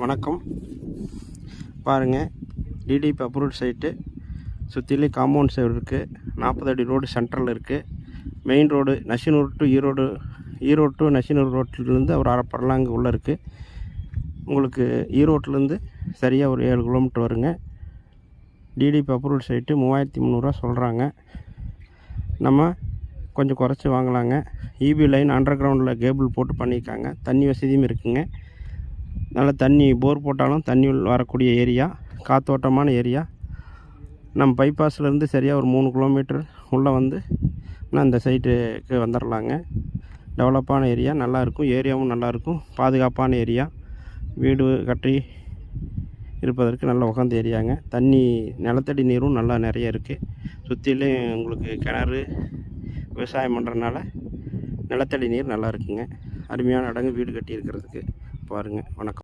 வணக்கம். பாருங்கள், DTP approved site. சுற்றிலும் காம்பவுண்ட் சேர் இருக்குது. 40 அடி ரோடு சென்ட்ரலில் இருக்குது. Main road Nasiyanur to Erode to Nasiyanur ரோட்டிலேருந்து ஒரு அரை பர்லாங்கு உள்ளே இருக்குது. உங்களுக்கு ஈரோட்டிலேருந்து சரியாக ஒரு 7 கிலோமீட்டர் வருங்க. டிடிபி அப்ரூவ்ட் சைட்டு 3300 சொல்கிறாங்க. நம்ம கொஞ்சம் குறைச்சி வாங்கலாங்க. இபி லைன் அண்டர் கிரவுண்டில் கேபிள் போட்டு பண்ணியிருக்காங்க. தண்ணி வசதியும் இருக்குங்க. நல்லா தண்ணி போர் போட்டாலும் தண்ணி வரக்கூடிய ஏரியா, காத்தோட்டமான ஏரியா. நம்ம பைபாஸ்லேருந்து சரியாக ஒரு 3 கிலோமீட்டர் உள்ளே வந்து நான் இந்த சைட்டுக்கு வந்துடலாங்க. டெவலப்பான ஏரியா, நல்லாயிருக்கும். ஏரியாவும் நல்லாயிருக்கும். பாதுகாப்பான ஏரியா. வீடு கட்டி இருப்பதற்கு நல்ல உகந்த ஏரியாங்க. தண்ணி நிலத்தடி நீரும் நல்லா நிறைய இருக்குது. சுற்றிலும் உங்களுக்கு கிணறு, விவசாயம் பண்ணுறதுனால நிலத்தடி நீர் நல்லா இருக்குங்க. அருமையான இடங்க வீடு கட்டி இருக்கிறதுக்கு. பாருங்கள். வணக்கம்.